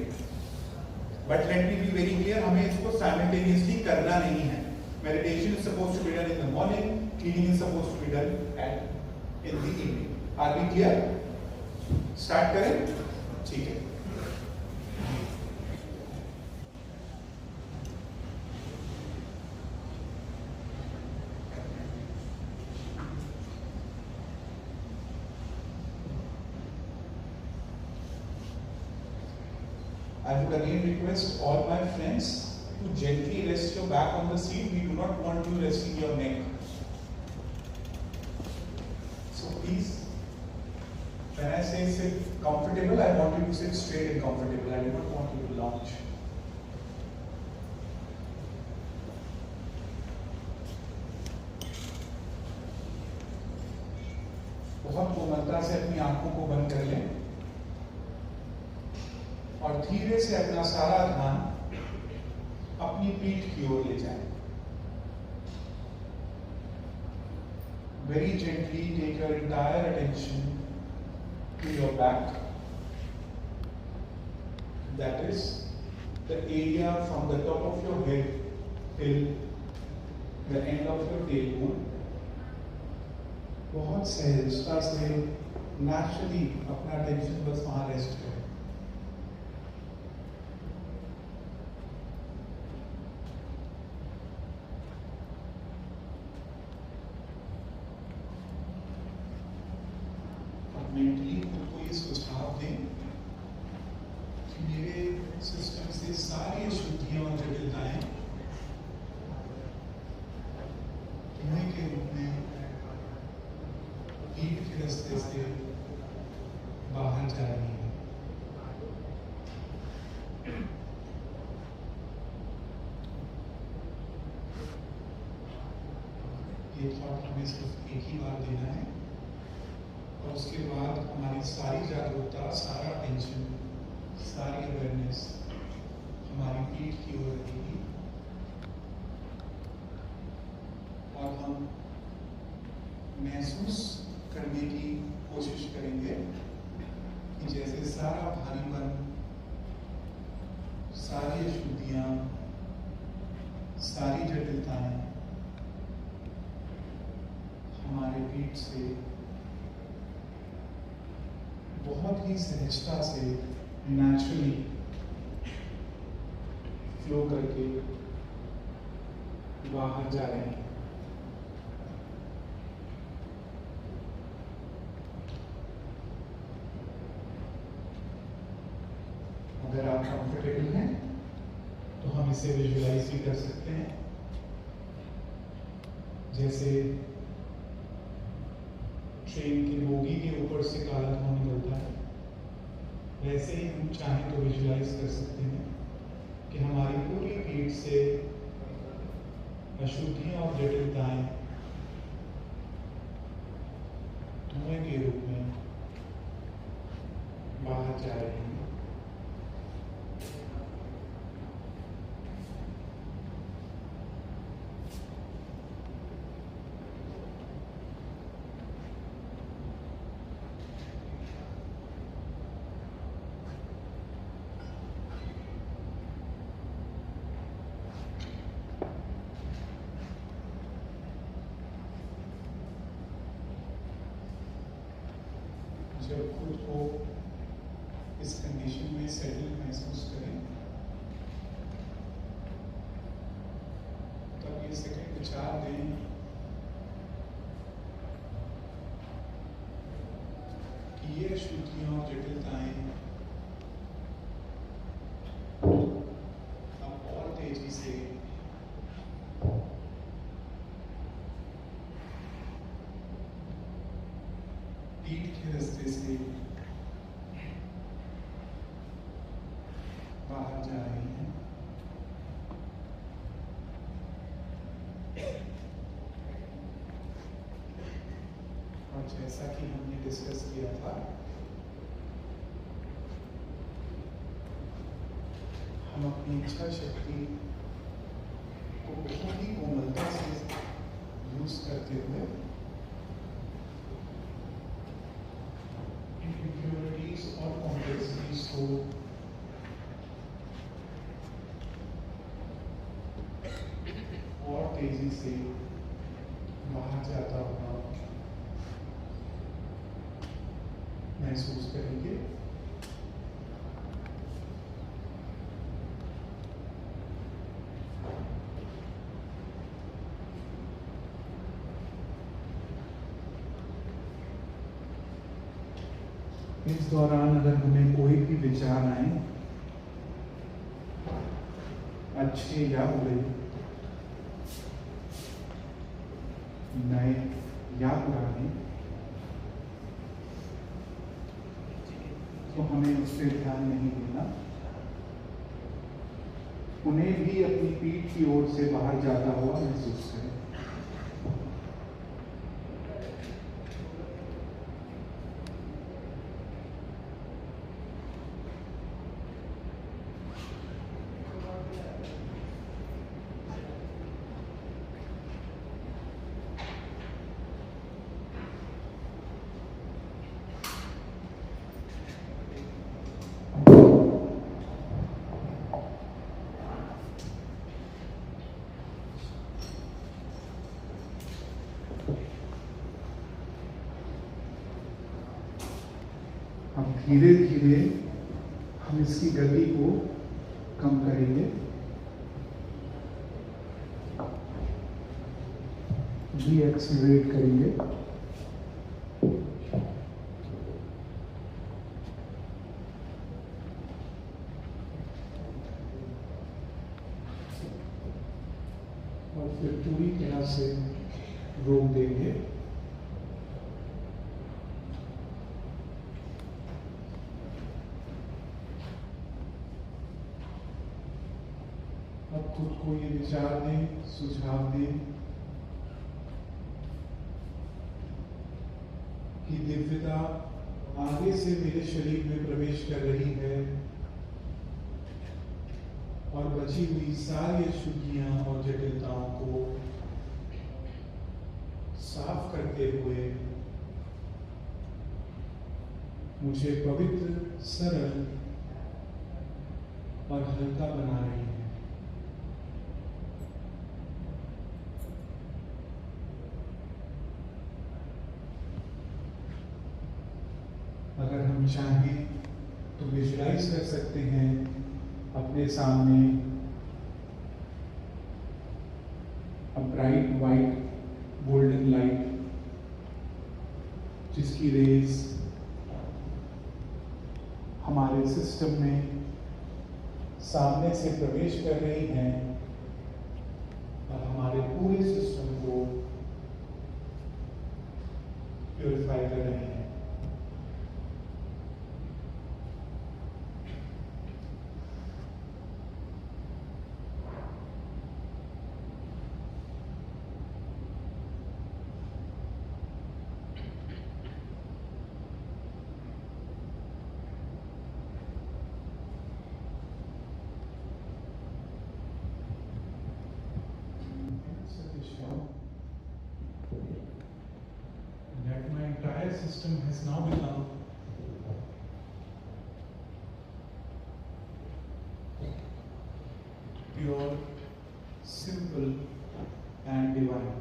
But let me be very clear, हमें इसको साइमल्टेनियसली करना नहीं है। Meditation is supposed to be done in the morning, cleaning is supposed to be done at in the evening. Are we clear? Start करें? ठीक है। I would again request all my friends to gently rest your back on the seat. We do not want you resting your neck. So please, when I say sit comfortable, I want you to sit straight and comfortable. I do not want you to lounge. बहुत कोमलता से अपनी आंखों को बंद कर लें और धीरे से अपना सारा ध्यान अपनी पीठ की ओर ले जाएं। Very gently take your entire attention to your back. That is the area from the top of your head till the end of your tailbone. बहुत सहजता से naturally अपना attention बस वहाँ रेस्ट करें। मेंटली खुद को ये सुझाव दें कि मेरे सिस्टम से सारी अशुद्धियां और जटिलताएं धुएं के रूप में पीठ के रास्ते से बाहर जा रही हैं। ये थॉट हमें सिर्फ एक ही बार देना है और उसके बाद हमारी सारी जागरूकता, सारा टेंशन, सारी अवेयरनेस हमारी पीठ की ओर रहेगी और हम महसूस करने की कोशिश करेंगे कि जैसे सारा भारीपन, सारी अशुद्धियाँ, सारी जटिलताएं हमारे पीठ से बहुत ही सहजता से नेचुरली फ्लो करके बाहर जा रहे हैं। अगर आप कंफर्टेबल हैं तो हम इसे विजुलाइज भी कर सकते हैं। जैसे ट्रेन की बोगी के ऊपर से काला धुआं निकलता है, वैसे ही हम चाहें तो विजुलाइज कर सकते हैं कि हमारी पूरी पीठ से अशुद्धियां और जटिलताएं धुएं के रूप में बाहर जा रही हैं। जब खुद को इस कंडीशन में सेटल महसूस करें तब ये सेकंड विचार दें कि ये अशुद्धियां और जटिलताएं अब और तेजी से पीठ के रास्ते से बाहर जा रही हैं। और जैसा कि हमने डिस्कस किया था, हम अपनी इच्छा शक्ति को बहुत ही कोमलता से यूज करते हुए impurities और complexities को और तेजी से बाहर जाता हुआ महसूस करेंगे। इस दौरान अगर हमें कोई भी विचार आए, अच्छे या बुरे, नए या पुराने, तो हमें उस पर ध्यान नहीं देना। उन्हें भी अपनी पीठ की ओर से बाहर जाता हुआ महसूस करें। अब धीरे धीरे हम इसकी गति को कम करेंगे, एक्सेलरेट करेंगे। और फिर पूरी तरह से रोक देंगे। अब खुद को ये विचार दें, सुझाव दें दिव्यता आगे से मेरे शरीर में प्रवेश कर रही है और बची हुई सारी अशुद्धियां और जटिलताओं को साफ करते हुए मुझे पवित्र, सरल और हल्का बना रही है। अगर हम चाहें तो विजुलाइज कर सकते हैं अपने सामने a bright white golden light, जिसकी रेज हमारे सिस्टम में सामने से प्रवेश कर रही हैं और हमारे पूरे सिस्टम को प्यूरिफाई कर रहे हैं। That my entire system has now become pure, simple and divine.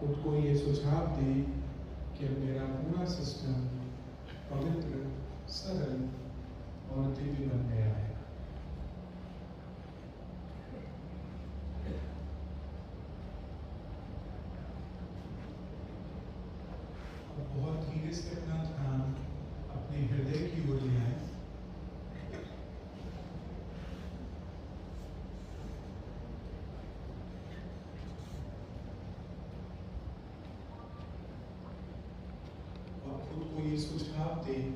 खुद को ये सुझाव दें कि अब मेरा पूरा सिस्टम पवित्र, सरल और दिव्य बन गया है। बहुत धीरे से अपना ध्यान अपने हृदय की ओर ले आए। और खुद को ये सुझाव दें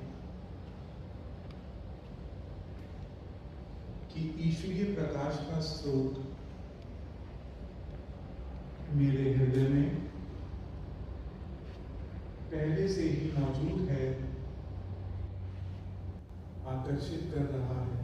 कि ईश्वरीय प्रकाश का स्रोत मेरे हृदय में पहले से ही मौजूद है, आकर्षित कर रहा है।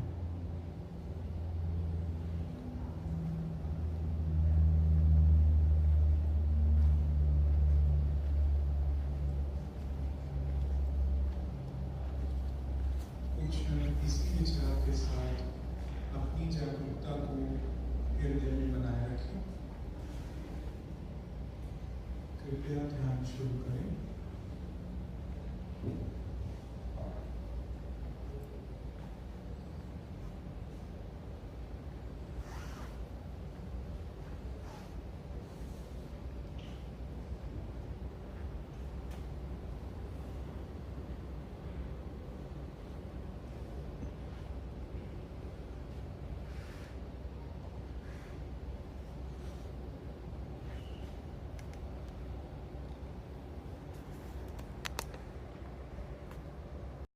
कुछ क्षण इसी विचार के साथ अपनी जागरूकता को हृदय में बनाए रखें। कृपया ध्यान शुरू करें।